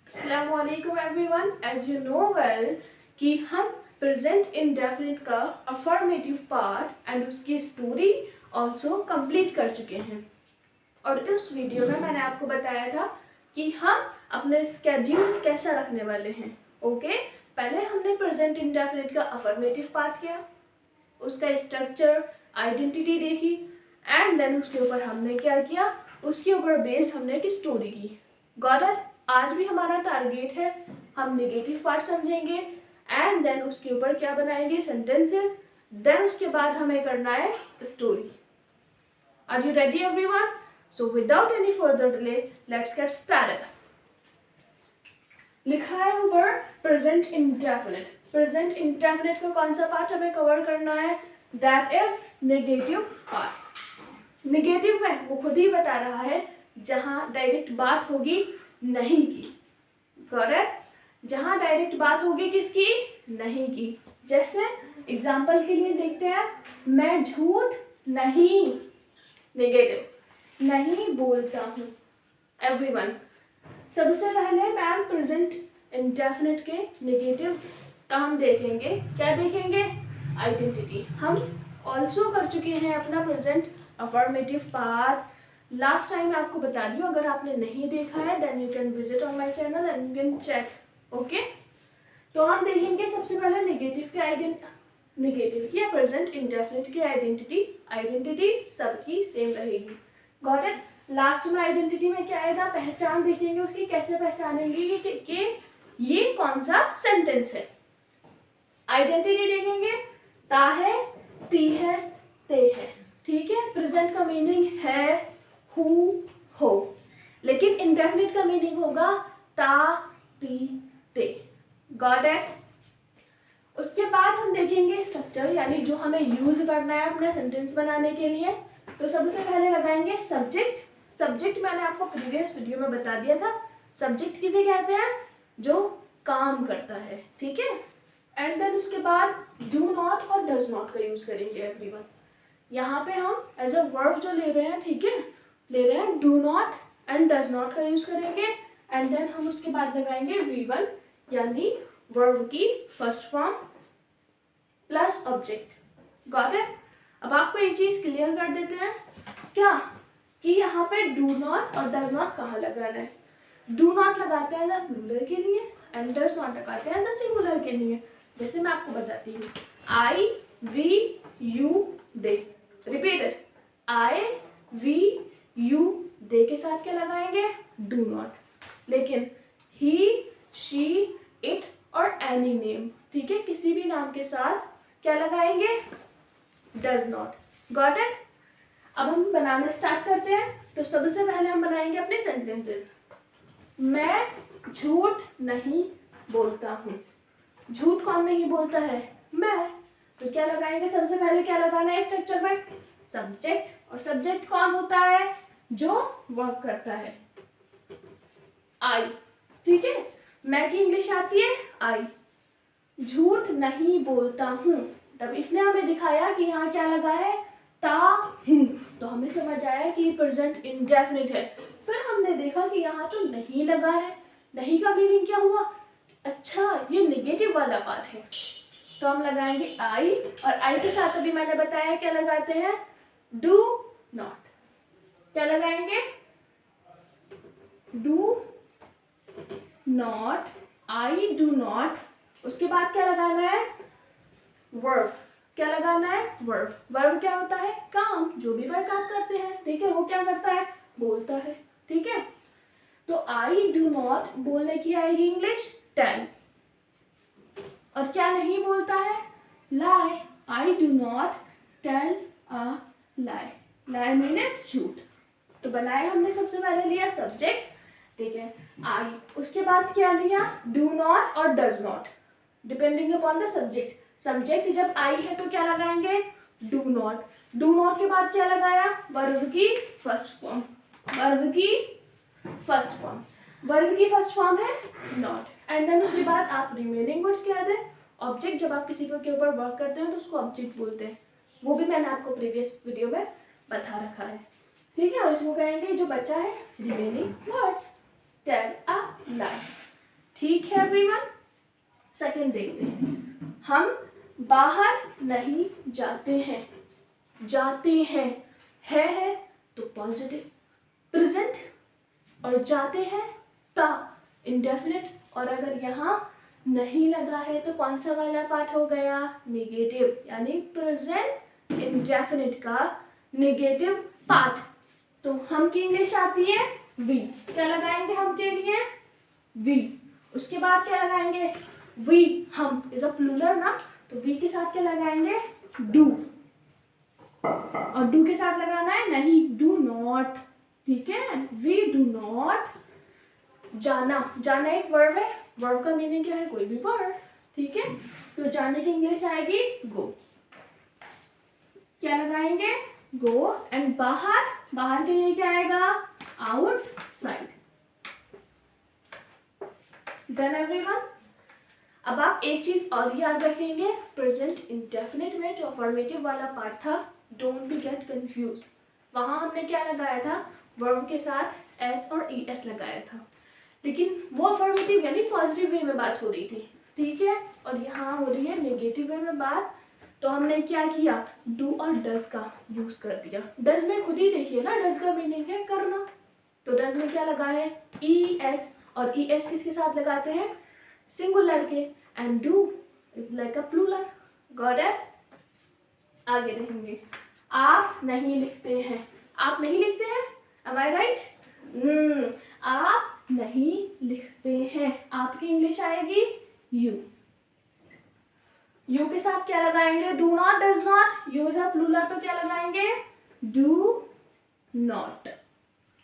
अस्सलामुअलैकुम everyone. As you know well कि हम प्रेजेंट इंडेफिनिट का अफर्मेटिव पार्ट एंड उसकी स्टोरी ऑल्सो कंप्लीट कर चुके हैं। और इस वीडियो में मैंने आपको बताया था कि हम अपने स्केड्यूल कैसा रखने वाले हैं। ओके, पहले हमने प्रेजेंट इंडेफिनिट का अफर्मेटिव पार्ट किया, उसका स्ट्रक्चर, आइडेंटिटी देखी एंड देन उसके ऊपर हमने क्या किया, उसके ऊपर बेस्ड हमने एक स्टोरी की। Got it? आज भी हमारा टारगेट है, हम नेगेटिव पार्ट समझेंगे एंड देन उसके ऊपर क्या बनाएंगे, सेंटेंसेस, देन उसके बाद हमें करना है story. Are you ready everyone? So without any further delay let's get started. लिखा है ऊपर प्रेजेंट इंडेफिनिट। प्रेजेंट इंडेफिनिट का कौन सा पार्ट हमें कवर करना है? That is negative part. Negative में वो खुद ही बता रहा है जहां डायरेक्ट बात होगी नहीं की। Got it? जहां डायरेक्ट बात होगी किसकी? नहीं की। जैसे एग्जांपल के लिए देखते हैं, मैं झूठ नहीं, नेगेटिव, नहीं बोलता हूँ। एवरीवन, सबसे पहले मैम प्रेजेंट इंडेफिनिट के नेगेटिव का हम देखेंगे। क्या देखेंगे? आइडेंटिटी। हम ऑल्सो कर चुके हैं अपना present affirmative part. Last time मैं आपको बता दी हूँ, अगर आपने नहीं देखा है then you can visit on my channel and you can check. Okay, तो हम देखेंगे सबसे पहले नेगेटिव के नेगेटिव की या प्रेजेंट इंडेफिनिट की आइडेंटिटी। आइडेंटिटी सबकी सेम रहेगी। Got it? लास्ट में आइडेंटिटी में क्या आएगा? पहचान देखेंगे उसकी, कैसे पहचानेंगे कि ये कौन सा सेंटेंस है। आइडेंटिटी देखेंगे, ता है, ती है, ते है। ठीक है, प्रेजेंट का मीनिंग है हु, हो, लेकिन इंडेफिनिट का मीनिंग होगा ता, ती, ते। Got it? उसके बाद हम देखेंगे स्ट्रक्चर, यानी जो हमें यूज करना है अपना सेंटेंस बनाने के लिए। तो सबसे पहले लगाएंगे सब्जेक्ट। सब्जेक्ट मैंने आपको प्रीवियस वीडियो में बता दिया था। सब्जेक्ट किसे कहते हैं? जो काम करता है। ठीक है, एंड देन उसके बाद डू नॉट और डज नॉट का यूज करेंगे एवरीवन। यहाँ पे हम एज अ वर्ब जो ले रहे हैं, ठीक है, ले रहे हैं do not and does not का यूज करेंगे एंड देन हम उसके बाद लगाएंगे V1 यानी वर्ब की first form plus object. Got it? अब आपको एक चीज क्लियर कर देते हैं क्या, कि यहाँ पे डू नॉट और डज नॉट कहाँ लगाना है। डू नॉट लगाते हैं एज प्लूरल के लिए एंड डज नॉट लगाते हैं एज सिंगुलर के लिए। जैसे मैं आपको बताती हूँ, I, we, you, they. Repeated, I, we, you, they के साथ क्या लगाएंगे? Do not. लेकिन ही, शी, इट और एनी नेम, ठीक है, किसी भी नाम के साथ क्या लगाएंगे? Does not. Got it? अब हम बनाना स्टार्ट करते हैं। तो सबसे पहले हम बनाएंगे अपने सेंटेंसेस। मैं झूठ नहीं बोलता हूँ। झूठ कौन नहीं बोलता है? मैं। तो क्या लगाएंगे? सबसे पहले क्या लगाना है स्ट्रक्चर में? सब्जेक्ट। और सब्जेक्ट कौन होता है? जो वर्क करता है, आई। ठीक है, मैं की इंग्लिश आती है आई। झूठ नहीं बोलता हूँ, तब इसने हमें दिखाया कि यहाँ क्या लगा है? ता, हूँ। तो हमें समझ आया कि प्रेजेंट इंडेफिनिट है। फिर हमने देखा कि यहाँ तो नहीं लगा है। नहीं का मीनिंग क्या हुआ? अच्छा, ये नेगेटिव वाला पार्ट है। तो हम लगाएंगे आई, और आई के साथ अभी मैंने बताया क्या लगाते हैं? Do not. क्या लगाएंगे? Do not, I do not. उसके बाद क्या लगाना है? वर्ब। क्या लगाना है? वर्ब। वर्ब क्या होता है? काम। जो भी वर्क आप करते हैं, ठीक है, वो क्या करता है? बोलता है। ठीक है, तो आई डू नॉट बोलने की आएगी इंग्लिश टेल। और क्या नहीं बोलता है? Lie. I do not tell a lie. Lie means झूठ। तो बनाया हमने, सबसे पहले लिया सब्जेक्ट, ठीक है, आई। उसके बाद क्या लिया? डू नॉट और does not, depending upon the subject. Subject जब आई है तो क्या लगाएंगे? Do not. डू नॉट के बाद क्या लगाया? वर्ब की फर्स्ट फॉर्म। वर्ब की फर्स्ट फॉर्म, वर्ब की फर्स्ट फॉर्म है नॉट। एंड देन उसके बाद आप रिमेनिंग वर्ड्स क्या दें? ऑब्जेक्ट। जब आप किसी के ऊपर वर्क करते हैं तो उसको ऑब्जेक्ट बोलते हैं। वो भी मैंने आपको प्रीवियस वीडियो में बता रखा है। ठीक है, और इसको कहेंगे जो बचा है रिमेनिंग वर्ड्स, टेल अ लाई। ठीक है एवरीवन। सेकंड देखते हैं, हम बाहर नहीं जाते हैं, जाते हैं है तो पॉजिटिव, प्रेजेंट और जाते हैं ता इंडेफिनिट, और अगर यहाँ नहीं लगा है तो कौन सा वाला पार्ट हो गया, नेगेटिव, यानी प्रेजेंट इंडेफिनिट का नेगेटिव पार्ट। तो हम की इंग्लिश आती है वी, क्या लगाएंगे हम के लिए, वी। उसके बाद क्या लगाएंगे, वी, हम इज अ प्लूरल ना, तो वी के साथ क्या लगाएंगे, डू, और डू के साथ लगाना है नहीं, डू नॉट, ठीक है, वी डू नॉट। जाना, जाना एक वर्ब है, वर्ब का मीनिंग क्या है, कोई भी वर्ब, ठीक है, तो जाने की इंग्लिश आएगी गो, क्या लगाएंगे, गो। एंड बाहर, बाहर के लिए क्या आएगा, आउटसाइड। Done everyone. अब आप एक चीज और याद रखेंगे, प्रेजेंट इंडेफिनिट में जो अफर्मेटिव वाला पार्ट था, डोंट बी गेट कंफ्यूज, वहां हमने क्या लगाया था, वर्ब के साथ एस और ई एस लगाया था, लेकिन वो अफर्मेटिव यानी पॉजिटिव वे में बात हो रही थी, ठीक है, और यहाँ हो रही है नेगेटिव वे में बात। तो हमने क्या किया, डू और डज का यूज कर दिया। डज में खुद ही देखिए ना, डज का मीनिंग है करना, तो डज में क्या लगा है, ई एस, और ई एस किसके साथ लगाते हैं, सिंगुलर के, and do is like a plural, got it. आगे देखेंगे, आप नहीं लिखते हैं, आप नहीं लिखते हैं, एम आई राइट, आप नहीं लिखते हैं, आपकी इंग्लिश आएगी यू, यू के साथ क्या लगाएंगे, do not, does not, you is a plural तो क्या लगाएंगे, do not,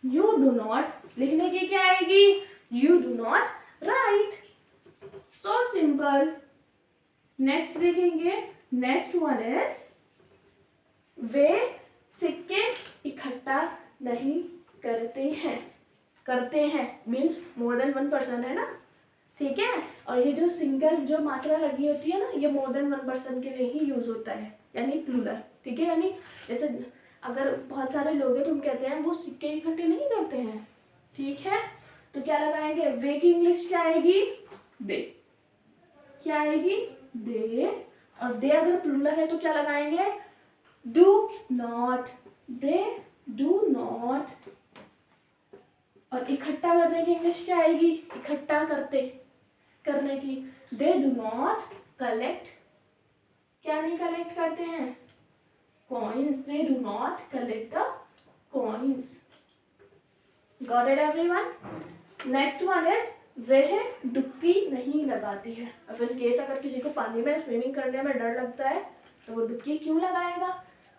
you do not. लिखने की क्या आएगी, you do not write, so simple. Next देखेंगे, नेक्स्ट वन इज, वे सिक्के इकट्ठा नहीं करते हैं, करते हैं means more than one person है ना, ठीक है, और ये जो सिंगल जो मात्रा लगी होती है ना, ये मोर देन वन पर्सन के लिए ही यूज होता है, यानी प्लूरल, ठीक है, यानी जैसे अगर बहुत सारे लोग हैं तो हम कहते हैं वो सिक्के इकट्ठे नहीं करते हैं, ठीक है, तो क्या लगाएंगे, वे की इंग्लिश क्या आएगी, दे, क्या आएगी, दे, और दे अगर प्लूरल है तो क्या लगाएंगे, do not, they do not, और इकट्ठा करने की इंग्लिश क्या आएगी, इकट्ठा करते, करने की, दे डू नॉट कलेक्ट, क्या नहीं कलेक्ट करते हैं, coins, they do not collect the coins, got it everyone. Next one is, वह डुबकी नहीं लगाती है। अब इन केस अगर किसी को पानी में स्विमिंग करने में डर लगता है तो वो डुबकी क्यों लगाएगा,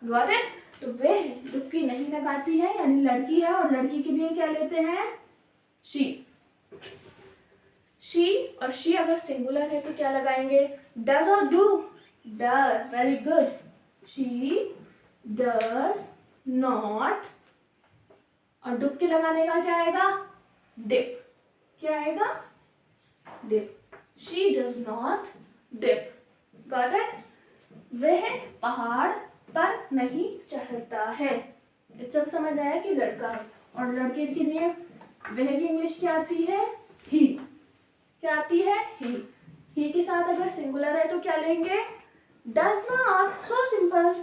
गॉट इट। तो वह डुबकी नहीं लगाती है यानी लड़की है, और लड़की के लिए क्या लेते हैं, शी, शी, और शी अगर सिंगुलर है तो क्या लगाएंगे, डज और do, does, very good, she does not, और डुबकी लगाने का क्या आएगा, डिप, क्या आएगा, dip, she does not dip, got it. वह पहाड़ पर नहीं चढ़ता है, सब समझ आया कि लड़का है, और लड़के के लिए वह की इंग्लिश क्या आती है, ही, क्या आती है, ही के साथ अगर सिंगुलर है तो क्या लेंगे, does not, so simple,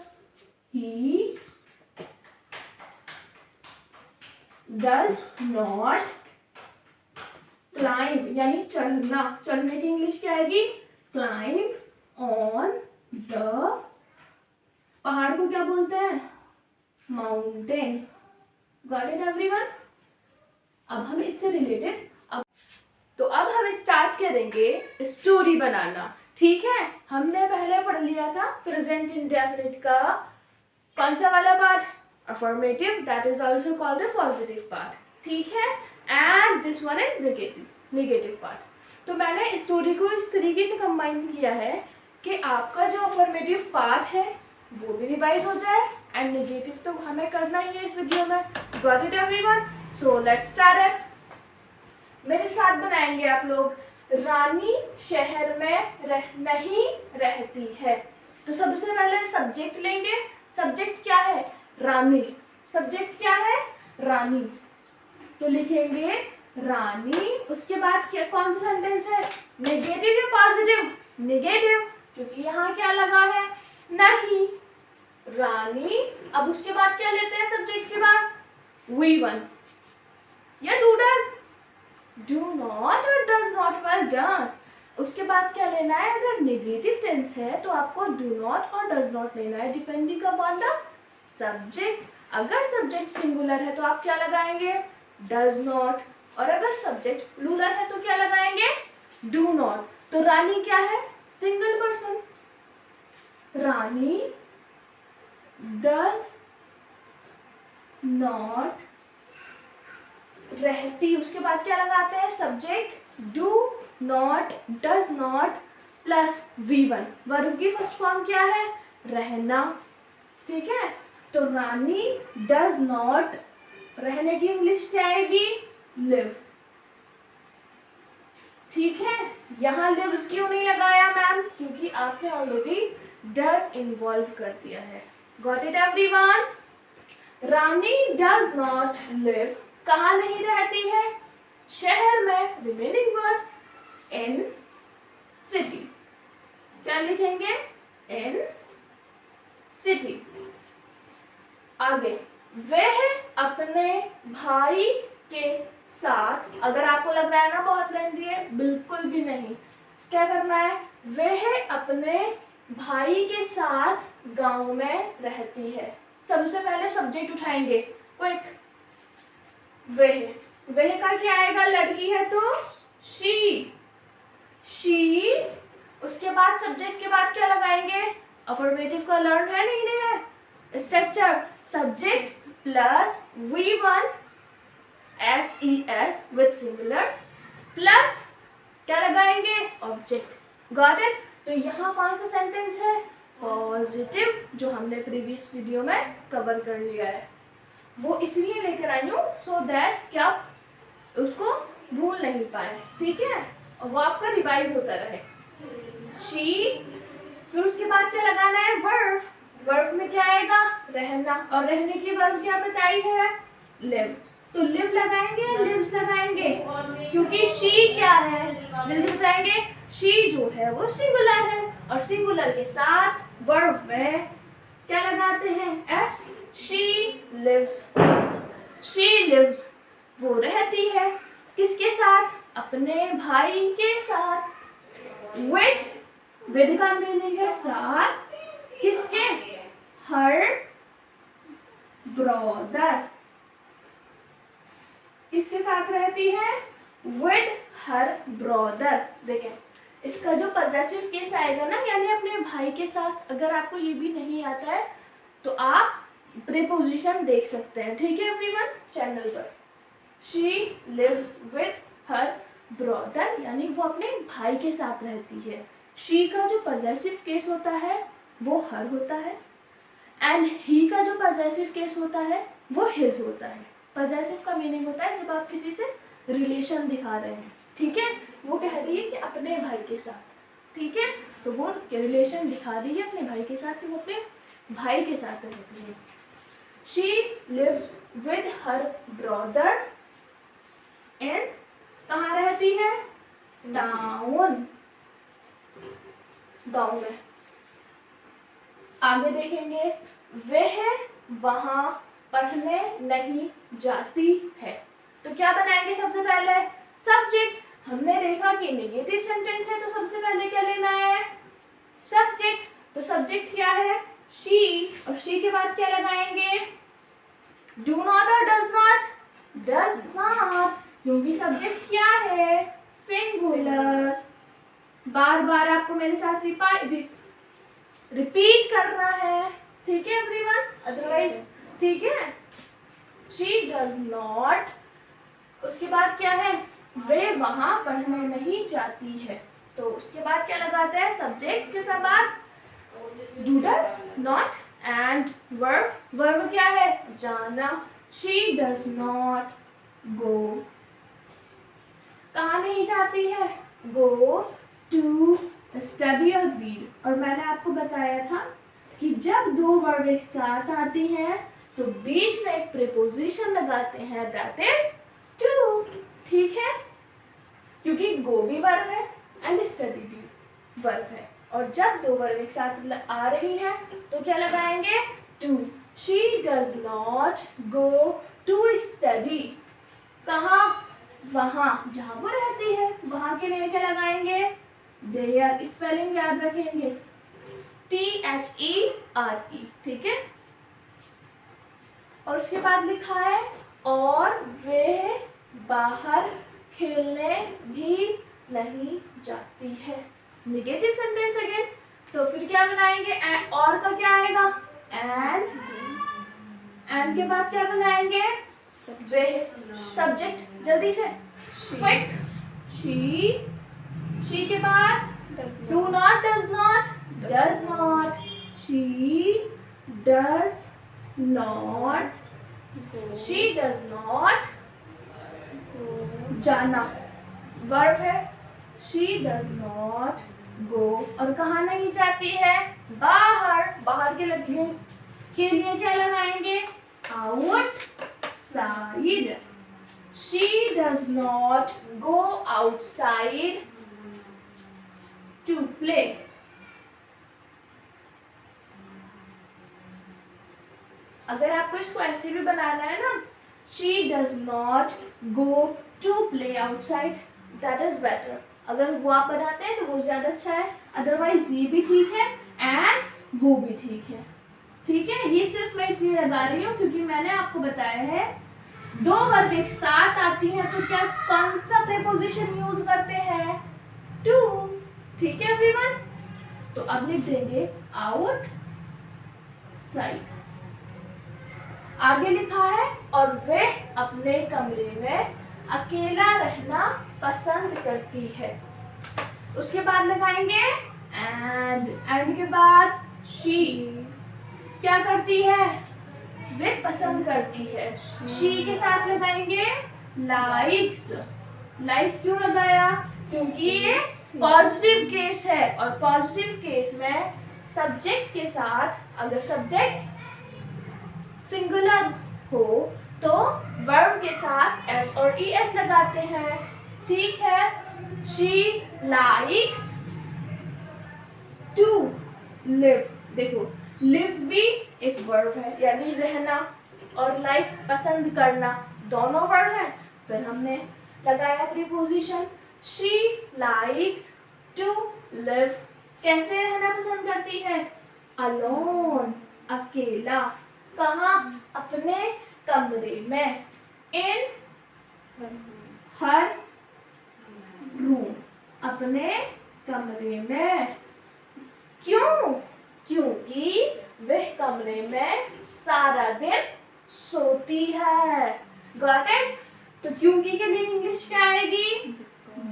he does not climb, यानी चढ़ना, चढ़ने की इंग्लिश क्या आएगी, क्लाइंब ऑन द, पहाड़ को क्या बोलते हैं, माउंटेन, गॉट इट एवरीवन। अब हम इससे रिलेटेड, अब हम स्टार्ट करेंगे स्टोरी बनाना, ठीक है। हमने पहले पढ़ लिया था प्रेजेंट इंडेफिनिट का कौन सा वाला part, affirmative, that is also called a positive part, ठीक है, and this one is negative, negative part. तो मैंने स्टोरी को इस तरीके से कंबाइन किया है कि आपका जो अफर्मेटिव पार्ट है वो भी रिवाइज हो जाए, एंड नेगेटिव तो हमें करना ही है इस वीडियो में, got it everyone. So let's start it. मेरे साथ बनाएंगे आप लोग, रानी शहर में नहीं रहती है। तो सबसे पहले सब्जेक्ट लेंगे, सब्जेक्ट क्या है, रानी, सब्जेक्ट क्या है, रानी, तो लिखेंगे रानी, उसके बाद क्या कौन सा सेंटेंस है, नेगेटिव या पॉजिटिव, नेगेटिव, क्योंकि यहाँ क्या लगा है, नहीं, रानी। अब उसके बाद क्या लेते हैं सब्जेक्ट के बाद, V1 या डू डज, डू नॉट और डज नॉट, वेल डन। उसके बाद क्या लेना है, अगर नेगेटिव टेंस है तो आपको डू नॉट और डज नॉट लेना है डिपेंडिंग अपॉन द सब्जेक्ट। अगर सब्जेक्ट सिंगुलर है तो आप क्या लगाएंगे, डज नॉट, और अगर सब्जेक्ट प्लूरल है तो क्या लगाएंगे, डू नॉट। तो रानी क्या है, single person, Rani does not रहती, उसके बाद क्या लगाते हैं subject, do not, does not plus V1, verb की फर्स्ट फॉर्म क्या है, रहना, ठीक है। तो रानी डज नॉट, रहने की इंग्लिश क्या आएगी, लिव, ठीक है। यहाँ लिव्स क्यों नहीं लगाया मैम, क्योंकि आपने ऑलरेडी डज इन्वॉल्व कर दिया है। Got it everyone, Rani does not live, कहाँ नहीं रहती है, शहर में, रिमेनिंग वर्ड्स इन सिटी, क्या लिखेंगे, इन सिटी। आगे, वह अपने भाई के साथ, अगर आपको लग रहा है ना बहुत लेंथी है, बिल्कुल भी नहीं, क्या करना है, वह अपने भाई के साथ गांव में रहती है। सबसे पहले सब्जेक्ट उठाएंगे, क्विक, वह का क्या आएगा, लड़की है तो शी, शी, उसके बाद सब्जेक्ट के बाद क्या लगाएंगे, अफर्मेटिव का लर्न है नहीं है structure, subject plus V1 SES with singular plus क्या लगाएंगे, ऑब्जेक्ट। Got it. तो यहाँ कौन सा सेंटेंस है, पॉजिटिव, जो हमने प्रीवियस वीडियो में कवर कर लिया है। वो इसलिए लेकर आई हूँ सो दैट क्या उसको भूल नहीं पाए, ठीक है, और वो आपका रिवाइज होता रहे। शी, फिर उसके बाद क्या लगाना है, वर्ब, वर्ब में क्या आएगा, रहना, और रहने की वर्ब क्या बताई है, लिव। तो लिव लगाएंगे, लिव्स लगाएंगे, क्योंकि शी क्या है, जल्दी बताएंगे, शी जो है वो सिंगुलर है, और सिंगुलर के साथ वर्ब में क्या लगाते हैं, s, she lives, she lives, वो रहती है, किसके साथ, अपने भाई के साथ, विद का मीनिंग है साथ, किसके, हर ब्रदर, किसके साथ रहती है, विद हर ब्रदर। देखें इसका जो पॉजेसिव केस आएगा ना, यानी अपने भाई के साथ, अगर आपको ये भी नहीं आता है तो आप प्रीपोजिशन देख सकते हैं, ठीक है एवरीवन, चैनल पर। She lives with her brother, यानी वो अपने भाई के साथ रहती है। शी का जो पॉजेसिव केस होता है वो हर होता है, एंड ही का जो पॉजेसिव केस होता है वो हिज होता है। पॉजेसिव का मीनिंग होता है जब आप किसी से रिलेशन दिखा रहे हैं, ठीक है, वो कह रही है कि अपने भाई के साथ, ठीक है, तो वो रिलेशन दिखा रही है अपने भाई के साथ कि वो अपने भाई के साथ रहती है। She lives with her brother in, कहाँ रहती है, टाउन, गाँव में। आगे देखेंगे, वह वहाँ पढ़ने नहीं जाती है, तो क्या बनाएंगे सबसे पहले, सब्जेक्ट। हमने देखा कि नेगेटिव सेंटेंस है तो सबसे पहले क्या लेना है, सब्जेक्ट। तो सब्जेक्ट क्या है, शी, और शी के बाद क्या लगाएंगे, डू नॉट और डज नॉट, डज नॉट, क्योंकि सब्जेक्ट क्या है, सिंगुलर। बार बार आपको मेरे साथ रिपीट करना है, ठीक है एवरीवन, अदरवाइज, ठीक है। शी डज नॉट, उसके बाद क्या है, वे वहां पढ़ने नहीं जाती है, तो उसके बाद क्या लगाते हैं, सब्जेक्ट के साथ do does not and verb, verb क्या है, जाना, शी डज नॉट गो, कहाँ नहीं जाती है, गो टू स्टडी और रीड। और मैंने आपको बताया था कि जब दो वर्ब एक साथ आती हैं तो बीच में एक प्रीपोजिशन लगाते हैं, दैट इज टू, ठीक है, क्योंकि गो भी वर्ब है एंड स्टडी भी वर्ब है, और जब दो वर्ब एक साथ आ रही है तो क्या लगाएंगे, to. She does not go to study, कहाँ, वहाँ जहाँ वो रहती है, वहाँ के लिए क्या लगाएंगे, देयर। स्पेलिंग याद रखेंगे, THERE, ठीक है। और उसके बाद लिखा है और वे बाहर खेलने भी नहीं जाती है। निगेटिव सेंटेंस अगेन, तो फिर क्या बनाएंगे, और का क्या आएगा, एंड के बाद क्या बनाएंगे, वे। सब्जेक्ट जल्दी से, क्विक। शी के बाद do not, does not, does not, she does not, she does not जाना, वर्ब है, शी डज नॉट गो, और कहाँ नहीं जाती है, बाहर। बाहर के लगने के लिए क्या लगाएंगे, outside. She does not go outside to play. अगर आपको इसको ऐसे भी बनाना है ना, she does not go to play outside, that is better। अगर वो आप बनाते हैं तो वो ज़्यादा अच्छा है, अदरवाइज ये भी ठीक है एंड वो भी ठीक है, ठीक है। ये सिर्फ मैं इसलिए लगा रही हूँ क्योंकि मैंने आपको बताया है दो वर्ब एक साथ आती हैं तो क्या कौन सा प्रीपोजिशन यूज करते हैं, टू, ठीक है एवरीवन। तो अब लिख देंगे आउट साइड। आगे लिखा है और वे अपने कमरे में अकेला रहना पसंद करती है। उसके बाद लगाएंगे एंड के बाद शी क्या करती है, वे पसंद करती है। शी के साथ लगाएंगे लाइक्स। लाइक्स क्यों लगाया, क्योंकि ये पॉजिटिव केस है, और पॉजिटिव केस में सब्जेक्ट के साथ अगर सब्जेक्ट सिंगुलर हो तो वर्ब के साथ एस और ईएस लगाते हैं, ठीक है। शी लाइक्स टू लिव, देखो लिव भी एक वर्ब है यानी रहना, और लाइक्स पसंद करना, दोनों वर्ब है। फिर हमने लगाया preposition, she likes to live, कैसे रहना पसंद करती है, अलोन, अकेला, कहाँ, अपने कमरे में, इन हर रूम, अपने कमरे में। क्यों, क्योंकि वह कमरे में सारा दिन सोती है, गॉट इट। तो क्योंकि के लिए इंग्लिश क्या आएगी,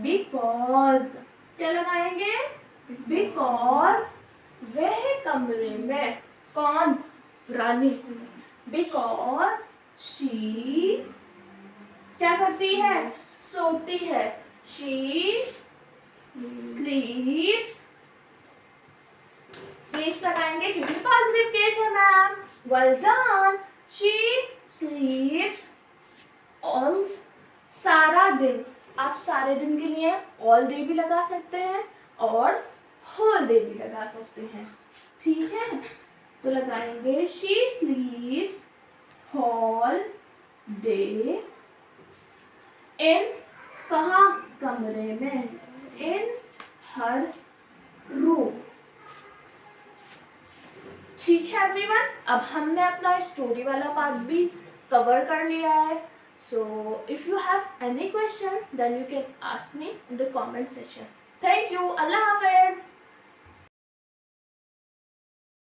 बिकॉज, क्या लगाएंगे, बिकॉज वह कमरे में, कौन, रानी, बिकॉज शी क्या करती है, सोती है, शी स्लीप्स, स्लीप्स लगाएंगे क्योंकि पॉजिटिव केस है ma'am, well done. She स्लीप्स all, सारा दिन, आप सारे दिन के लिए ऑल डे भी लगा सकते हैं और होल डे भी लगा सकते हैं, ठीक है। तो लगाएंगे she sleeps whole day in, कहाँ, कमरे में, इन हर रूम, ठीक है एवरीवन। अब हमने अपना स्टोरी वाला पार्ट भी कवर कर लिया है। So if you have any question then you can ask me in the comment section. Thank you, अल्लाह हाफिज।